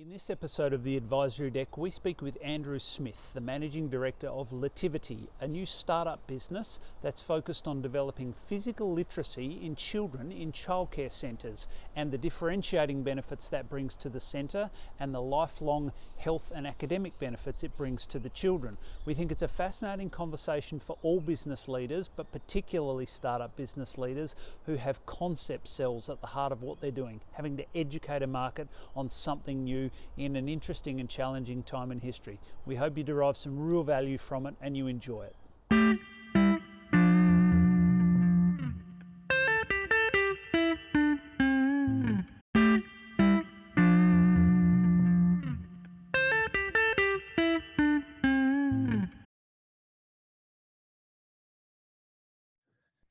In this episode of the Advisory Deck, we speak with Andrew Smith, the Managing Director of Litivity, a new startup business that's focused on developing physical literacy in children in childcare centres and the differentiating benefits that brings to the centre and the lifelong health and academic benefits it brings to the children. We think it's a fascinating conversation for all business leaders, but particularly startup business leaders who have concept cells at the heart of what they're doing, having to educate a market on something new in an interesting and challenging time in history. We hope you derive some real value from it and you enjoy it.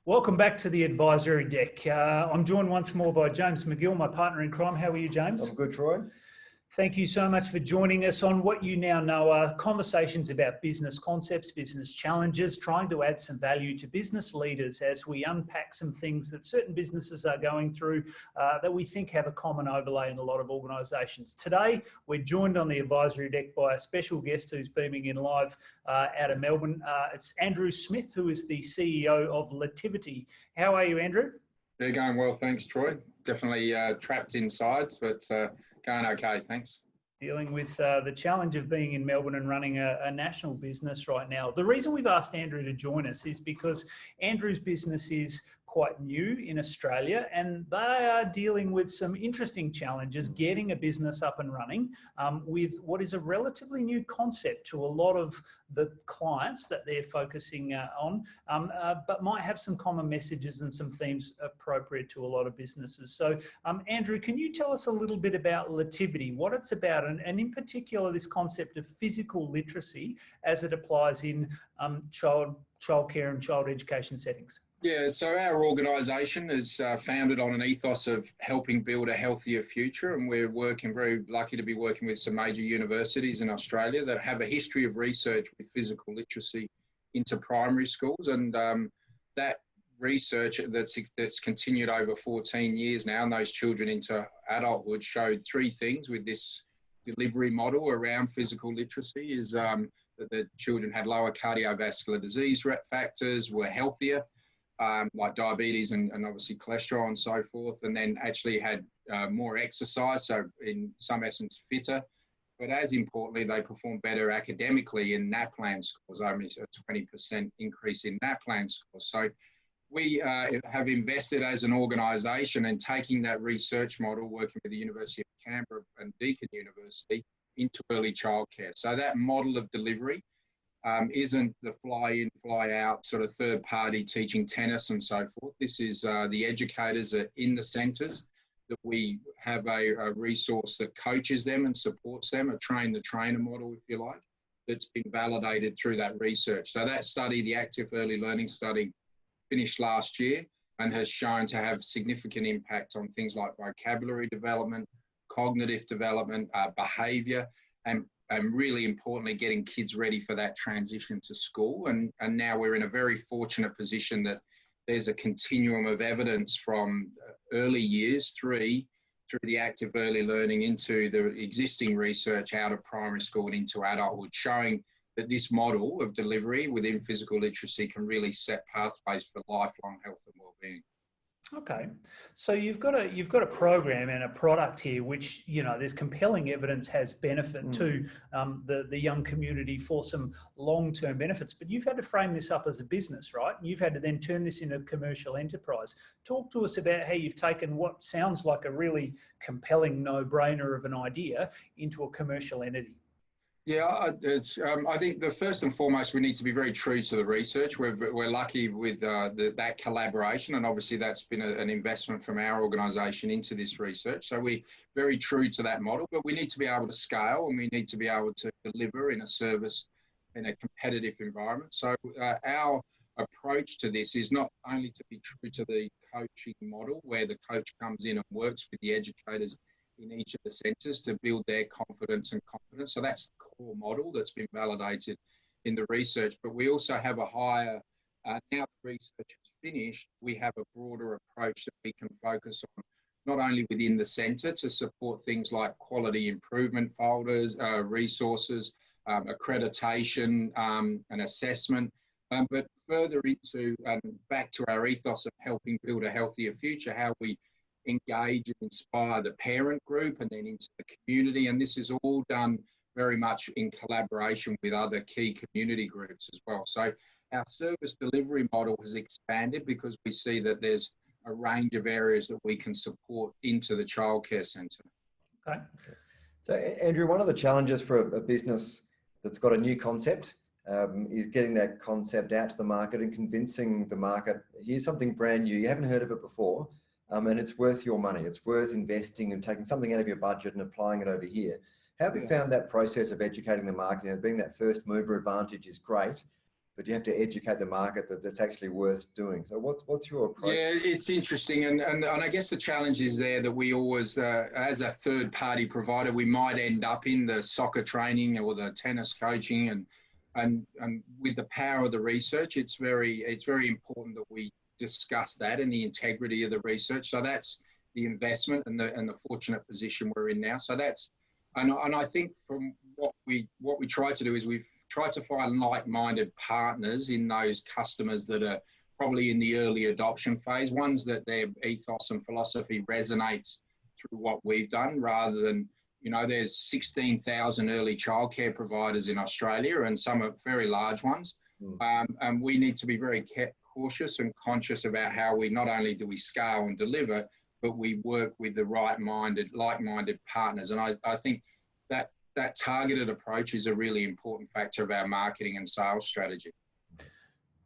Welcome back to the Advisory Deck. I'm joined once more by James McGill, my partner in crime. How are you, James? I'm good, Troy. Thank you so much for joining us on what you now know are conversations about business concepts, business challenges, trying to add some value to business leaders as we unpack some things that certain businesses are going through that we think have a common overlay in a lot of organisations. Today, we're joined on the Advisory Deck by a special guest who's beaming in live out of Melbourne. It's Andrew Smith, who is the CEO of Litivity. How are you, Andrew? Yeah, going well, thanks, Troy. Definitely trapped inside, but going okay, thanks. Dealing with the challenge of being in Melbourne and running a national business right now. The reason we've asked Andrew to join us is because Andrew's business is quite new in Australia and they are dealing with some interesting challenges getting a business up and running with what is a relatively new concept to a lot of the clients that they're focusing on, but might have some common messages and some themes appropriate to a lot of businesses. So Andrew, can you tell us a little bit about Litivity, what it's about, and in particular this concept of physical literacy as it applies in childcare and child education settings? Yeah, so our organisation is founded on an ethos of helping build a healthier future, and we're very lucky to be working with some major universities in Australia that have a history of research with physical literacy into primary schools, and that research that's continued over 14 years now, and those children into adulthood showed three things with this delivery model around physical literacy is that the children had lower cardiovascular disease factors, were healthier, like diabetes and obviously cholesterol and so forth, and then actually had more exercise, so in some essence fitter. But as importantly, they performed better academically in NAPLAN scores, only a 20% increase in NAPLAN scores. So we have invested as an organisation in taking that research model, working with the University of Canberra and Deakin University, into early childcare. So that model of delivery isn't the fly-in, fly-out sort of third-party teaching tennis and so forth. This is the educators are in the centres, that we have a resource that coaches them and supports them, a train-the-trainer model, if you like, that's been validated through that research. So that study, the Active Early Learning Study, finished last year and has shown to have significant impact on things like vocabulary development, cognitive development, behaviour, and really importantly, getting kids ready for that transition to school. And now we're in a very fortunate position that there's a continuum of evidence from early years, through the active early learning into the existing research out of primary school and into adulthood, showing that this model of delivery within physical literacy can really set pathways for lifelong health and well-being. Okay, so you've got a program and a product here, which there's compelling evidence has benefit to the young community for some long-term benefits. But you've had to frame this up as a business, right? You've had to then turn this into a commercial enterprise. Talk to us about how you've taken what sounds like a really compelling no-brainer of an idea into a commercial entity. Yeah, I think the first and foremost, we need to be very true to the research. We're lucky with that collaboration, and obviously that's been an investment from our organisation into this research. So we're very true to that model, but we need to be able to scale and we need to be able to deliver in a service in a competitive environment. So our approach to this is not only to be true to the coaching model, where the coach comes in and works with the educators in each of the centres to build their confidence and competence. So that's the core model that's been validated in the research. But we also have a higher, now the research is finished, we have a broader approach that we can focus on not only within the centre to support things like quality improvement folders, resources, accreditation and assessment, but further into and back to our ethos of helping build a healthier future, how we engage and inspire the parent group and then into the community. And this is all done very much in collaboration with other key community groups as well. So our service delivery model has expanded because we see that there's a range of areas that we can support into the childcare centre. Okay. So Andrew, one of the challenges for a business that's got a new concept is getting that concept out to the market and convincing the market, here's something brand new, you haven't heard of it before, and it's worth your money. It's worth investing and taking something out of your budget and applying it over here. How have you found that process of educating the market? And being that first mover advantage is great, but you have to educate the market that that's actually worth doing. So what's your approach? Yeah, it's interesting. And I guess the challenge is there that we always, as a third party provider, we might end up in the soccer training or the tennis coaching, and with the power of the research, it's very important that we discuss that and the integrity of the research. So that's the investment and the fortunate position we're in now. So that's, and I think from what we try to do is we've tried to find like-minded partners in those customers that are probably in the early adoption phase, ones that their ethos and philosophy resonates through what we've done, rather than, you know, there's 16,000 early childcare providers in Australia and some are very large ones. And we need to be very cautious and conscious about how we not only do we scale and deliver, but we work with the like-minded partners. And I think that targeted approach is a really important factor of our marketing and sales strategy.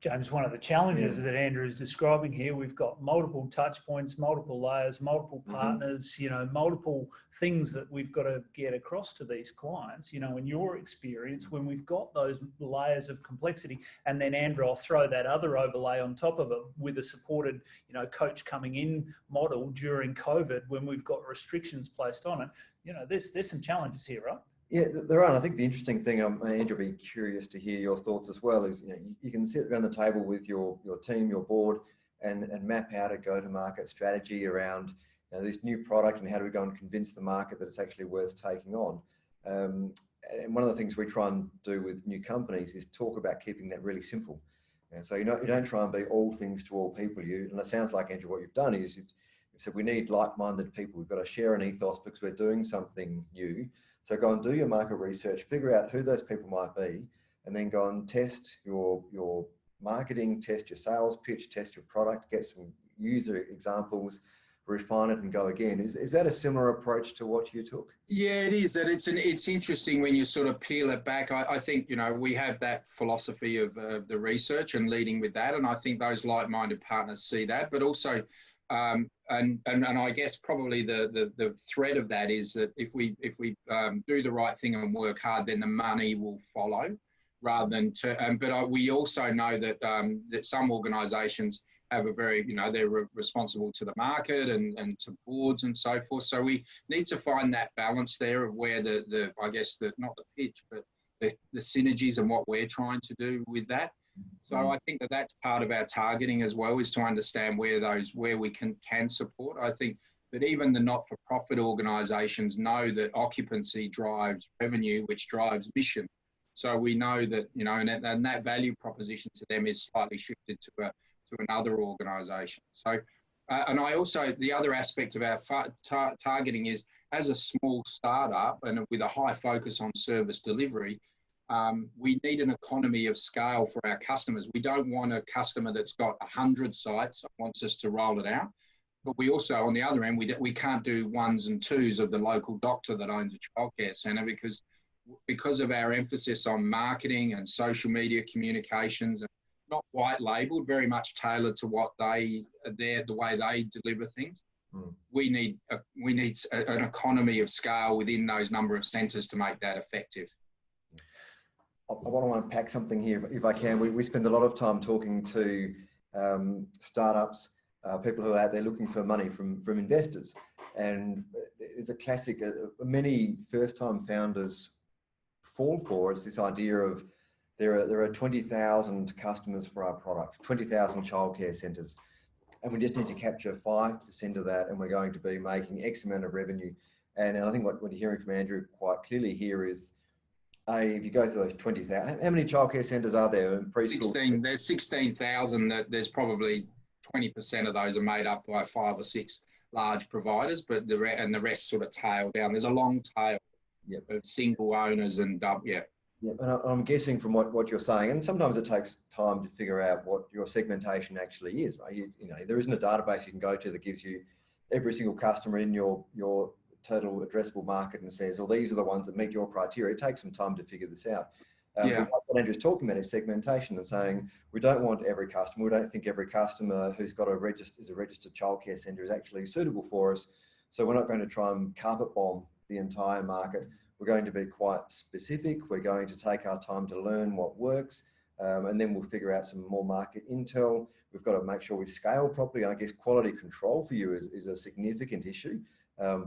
James, one of the challenges that Andrew is describing here, we've got multiple touch points, multiple layers, multiple partners, you know, multiple things that we've got to get across to these clients. You know, in your experience, when we've got those layers of complexity, and then Andrew, I'll throw that other overlay on top of it with a supported, you know, coach coming in model during COVID, when we've got restrictions placed on it, you know, there's some challenges here, right? Yeah, there are. And I think the interesting thing, Andrew, will be curious to hear your thoughts as well, is, you know, you can sit around the table with your team, your board, and map out a go-to-market strategy around, you know, this new product and how do we go and convince the market that it's actually worth taking on. And one of the things we try and do with new companies is talk about keeping that really simple. And so you don't try and be all things to all people. And it sounds like, Andrew, what you've done is you've said we need like-minded people. We've got to share an ethos because we're doing something new. So go and do your market research, figure out who those people might be, and then go and test your marketing, test your sales pitch, test your product, get some user examples, refine it and go again. Is that a similar approach to what you took? Yeah, it is. And it's interesting when you sort of peel it back. I think, you know, we have that philosophy of the research and leading with that. And I think those like-minded partners see that, but also, and I guess probably the thread of that is that if we do the right thing and work hard, then the money will follow, rather than but we also know that that some organisations have a very, you know, they're responsible to the market and to boards and so forth. So we need to find that balance there of where I guess not the pitch, but the synergies and what we're trying to do with that. So I think that's part of our targeting as well, is to understand where we can support. I think that even the not-for-profit organisations know that occupancy drives revenue, which drives mission. So we know that, you know, and that value proposition to them is slightly shifted to another organisation. So, and I also, the other aspect of our targeting is, as a small startup and with a high focus on service delivery, we need an economy of scale for our customers. We don't want a customer that's got 100 sites that wants us to roll it out. But we also, on the other end, we can't do ones and twos of the local doctor that owns a childcare centre, because of our emphasis on marketing and social media communications, and not white labelled, very much tailored to what the way they deliver things. We need an economy of scale within those number of centres to make that effective. I want to unpack something here, if I can. We spend a lot of time talking to startups, people who are out there looking for money from investors. And it's a classic, many first-time founders fall for, is this idea of there are 20,000 customers for our product, 20,000 childcare centres. and we just need to capture 5% of that, and we're going to be making X amount of revenue. And I think what you're hearing from Andrew quite clearly here is, if you go through those 20,000, how many childcare centres are there in preschool? There's 16,000. That there's probably 20% of those are made up by 5 or 6 large providers, but the rest sort of tail down. There's a long tail of single owners and Yeah, and I'm guessing from what you're saying, and sometimes it takes time to figure out what your segmentation actually is, right? You know, there isn't a database you can go to that gives you every single customer in your total addressable market and says, well, these are the ones that meet your criteria. It takes some time to figure this out. But what Andrew's talking about is segmentation, and saying we don't want every customer. We don't think every customer who's got a registered childcare centre is actually suitable for us. So we're not going to try and carpet bomb the entire market. We're going to be quite specific. We're going to take our time to learn what works, and then we'll figure out some more market intel. We've got to make sure we scale properly. I guess quality control for you is a significant issue,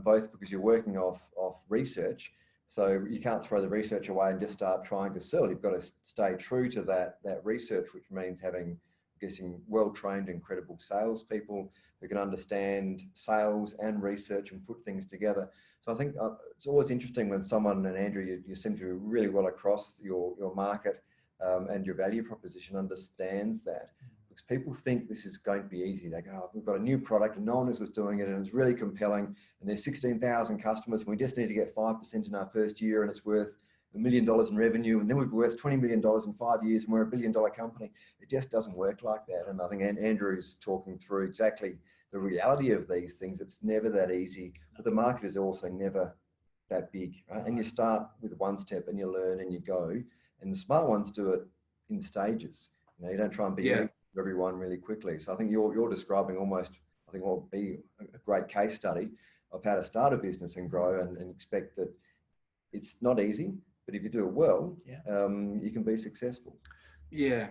both because you're working off research. So you can't throw the research away and just start trying to sell. You've got to stay true to that research, which means having, I'm guessing, well-trained and credible salespeople who can understand sales and research and put things together. So I think it's always interesting when someone, and Andrew, you seem to be really well across your market and your value proposition understands that. Because people think this is going to be easy. They go, oh, we've got a new product and no one else was doing it and it's really compelling, and there's 16,000 customers and we just need to get 5% in our first year and it's worth $1 million in revenue, and then we'd be worth $20 million in 5 years and we're a $1 billion company. It just doesn't work like that. And I think Andrew is talking through exactly the reality of these things. It's never that easy, but the market is also never that big, right? And you start with one step and you learn and you go, and the smart ones do it in stages. You know, you don't try and be everyone really quickly. So I think you're describing almost, I think, what would be a great case study of how to start a business and grow, and expect that it's not easy, but if you do it well, you can be successful. Yeah.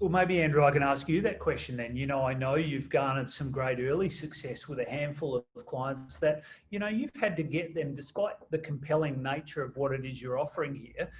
Well, maybe, Andrew, I can ask you that question then. You know, I know you've garnered some great early success with a handful of clients that, you know, you've had to get them, despite the compelling nature of what it is you're offering here,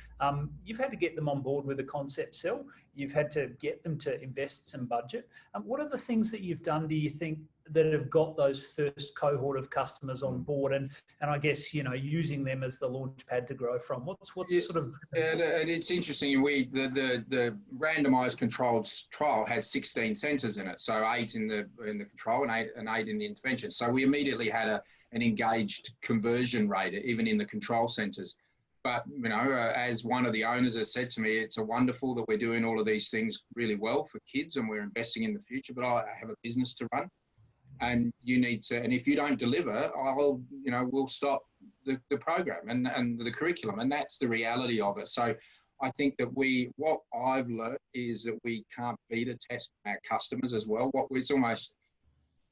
you've had to get them on board with a concept sell. You've had to get them to invest some budget. What are the things that you've done, do you think, that have got those first cohort of customers on board, and I guess, you know, using them as the launch pad to grow from? What's sort of... And it's interesting. The randomised controlled trial had 16 centres in it, so 8 in the control and eight in the intervention. So we immediately had an engaged conversion rate, even in the control centres. But, you know, as one of the owners has said to me, it's wonderful that we're doing all of these things really well for kids and we're investing in the future, but I have a business to run. And you need to, and if you don't deliver, we'll stop the program and the curriculum. And that's the reality of it. So I think that what I've learned is that we can't beta test our customers as well. It's almost,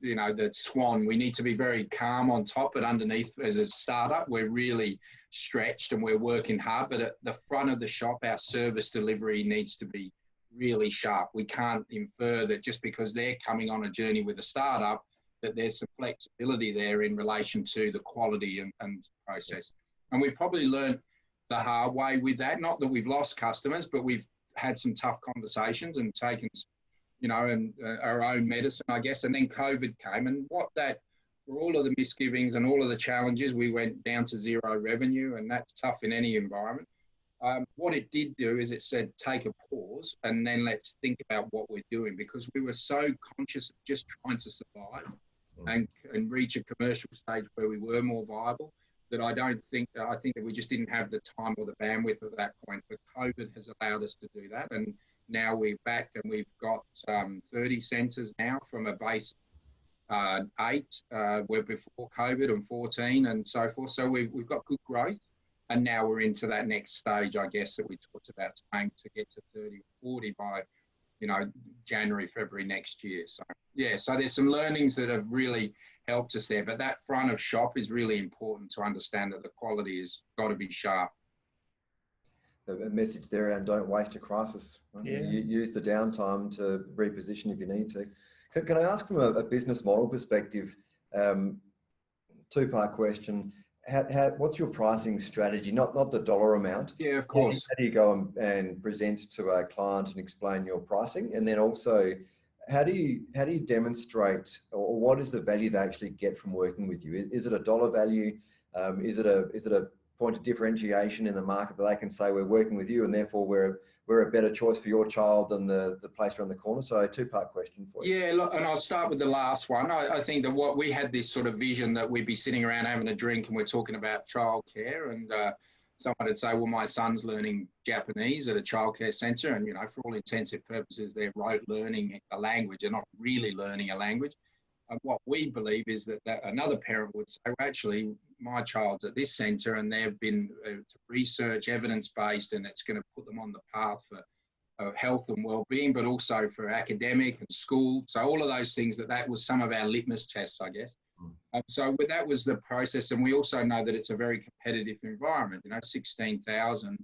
you know, the swan. We need to be very calm on top, but underneath, as a startup, we're really stretched and we're working hard. But at the front of the shop, our service delivery needs to be really sharp. We can't infer that just because they're coming on a journey with a startup, that there's some flexibility there in relation to the quality and process. And we probably learned the hard way with that. Not that we've lost customers, but we've had some tough conversations and taken, you know, and our own medicine, I guess. And then COVID came, and for all of the misgivings and all of the challenges, we went down to 0 revenue, and that's tough in any environment. What it did do is it said, take a pause and then let's think about what we're doing, because we were so conscious of just trying to survive and reach a commercial stage where we were more viable, that I think that we just didn't have the time or the bandwidth at that point. But COVID has allowed us to do that. And now we're back and we've got 30 centres now from a base 8 where before COVID, and 14 and so forth. So we've got good growth. And now we're into that next stage, I guess, that we talked about, trying to get to 30 or 40 by, you know, January, February next year. So, yeah, so there's some learnings that have really helped us there. But that front of shop is really important to understand that the quality has got to be sharp. A message there around don't waste a crisis. Right? Yeah. You use the downtime to reposition if you need to. Can I ask from a business model perspective, 2-part question. What's your pricing strategy? Not the dollar amount. Yeah, of course. How do you go and present to a client and explain your pricing? And then also, how do you demonstrate, or what is the value they actually get from working with you? Is it a dollar value? Is it a point of differentiation in the market that they can say we're working with you and therefore we're a better choice for your child than the place around the corner? So a two-part question for you. Yeah, look, and I'll start with the last one. I think that what we had this sort of vision that we'd be sitting around having a drink and we're talking about childcare, and someone would say, well, my son's learning Japanese at a childcare centre, and, you know, for all intensive purposes, they're rote learning a language. They're not really learning a language. And what we believe is that another parent would say, well, actually, my child's at this centre and they've been research, evidence-based, and it's going to put them on the path for health and well-being, but also for academic and school. So all of those things, that was some of our litmus tests, I guess. And so that was the process. And we also know that it's a very competitive environment, you know, 16,000.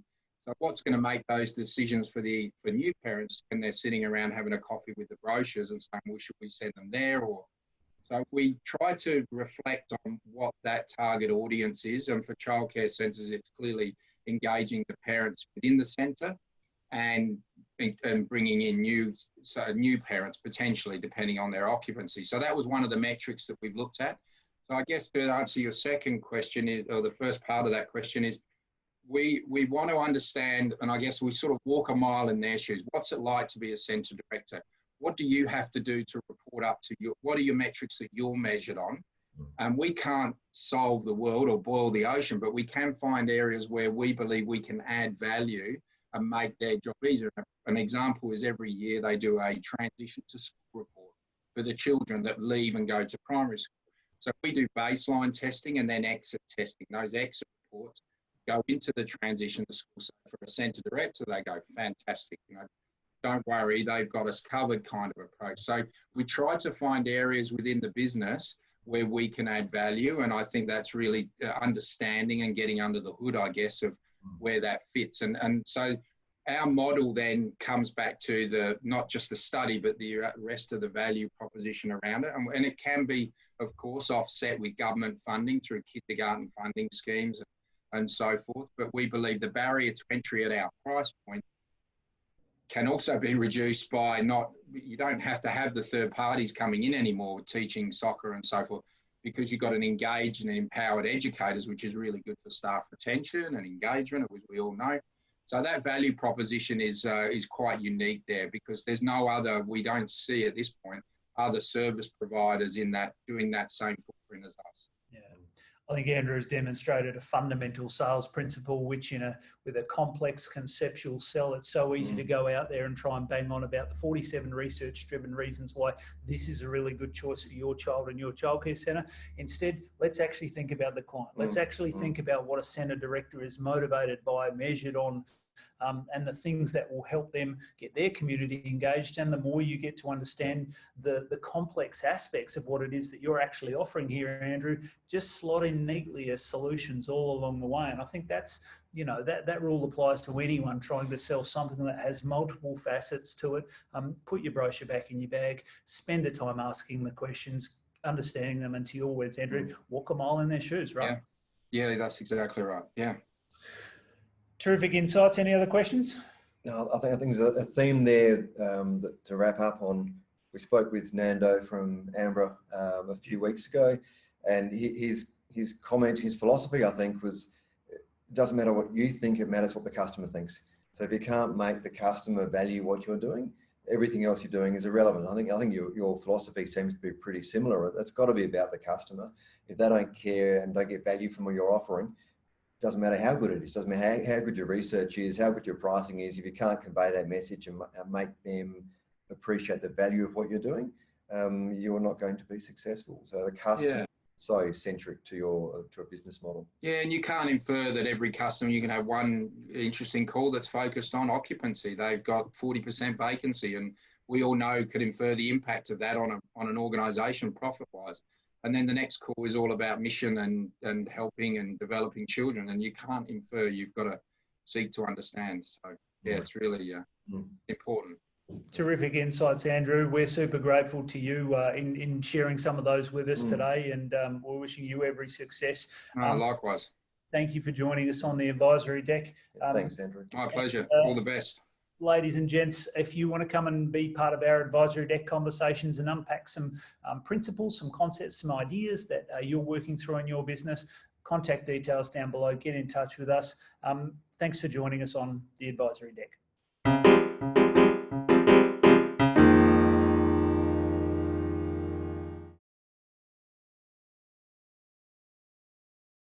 So what's going to make those decisions for new parents when they're sitting around having a coffee with the brochures and saying, well, should we send them there? Or so we try to reflect on what that target audience is. And for childcare centres, it's clearly engaging the parents within the centre and bringing in new parents, potentially, depending on their occupancy. So that was one of the metrics that we've looked at. So I guess to answer your second question is, or the first part of that question is, we want to understand, and I guess we sort of walk a mile in their shoes. What's it like to be a centre director? What do you have to do to report up to what are your metrics that you're measured on? And we can't solve the world or boil the ocean, but we can find areas where we believe we can add value and make their job easier. An example is every year they do a transition to school report for the children that leave and go to primary school. So we do baseline testing and then exit testing. Those exit reports go into the transition to school. So for a centre director, they go, fantastic, you know, don't worry, they've got us covered kind of approach. So we try to find areas within the business where we can add value. And I think that's really understanding and getting under the hood, I guess, of where that fits. And so our model then comes back to not just the study, but the rest of the value proposition around it. And it can be, of course, offset with government funding through kindergarten funding schemes and so forth. But we believe the barrier to entry at our price point can also be reduced by you don't have to have the third parties coming in anymore with teaching soccer and so forth, because you've got an engaged and empowered educators, which is really good for staff retention and engagement, as we all know. So that value proposition is quite unique there, because there's no other, we don't see at this point, other service providers doing that same footprint as us. Yeah. I think Andrew has demonstrated a fundamental sales principle, which with a complex conceptual sell, it's so easy to go out there and try and bang on about the 47 research-driven reasons why this is a really good choice for your child and your childcare centre. Instead, let's actually think about the client. Let's actually think about what a centre director is motivated by, measured on, and the things that will help them get their community engaged. And the more you get to understand the complex aspects of what it is that you're actually offering here, Andrew, just slot in neatly as solutions all along the way. And I think that's, that rule applies to anyone trying to sell something that has multiple facets to it. Put your brochure back in your bag, spend the time asking the questions, understanding them, and to your words, Andrew, walk a mile in their shoes, right? Yeah, that's exactly right. Yeah. Terrific insights. Any other questions? No, I think there's a theme there to wrap up on. We spoke with Nando from Ambra a few weeks ago, and his comment, his philosophy, I think, was, it doesn't matter what you think, it matters what the customer thinks. So if you can't make the customer value what you're doing, everything else you're doing is irrelevant. I think your philosophy seems to be pretty similar. That's got to be about the customer. If they don't care and don't get value from what you're offering, doesn't matter how good it is, doesn't matter how good your research is, how good your pricing is. If you can't convey that message and make them appreciate the value of what you're doing, you're not going to be successful. So the customer is so centric to a business model. Yeah, and you can't infer that every customer, you can have one interesting call that's focused on occupancy. They've got 40% vacancy, and we all know could infer the impact of that on an organisation profit-wise. And then the next call is all about mission and helping and developing children. And you can't infer, you've got to seek to understand. So, yeah, it's really important. Terrific insights, Andrew. We're super grateful to you in sharing some of those with us today. And we're wishing you every success. Likewise. Thank you for joining us on the advisory deck. Thanks, Andrew. My pleasure. All the best. ladies and gents, if you want to come and be part of our advisory deck conversations and unpack some principles, some concepts, some ideas that you're working through in your business, contact details down below. Get in touch with us. Thanks for joining us on the advisory deck.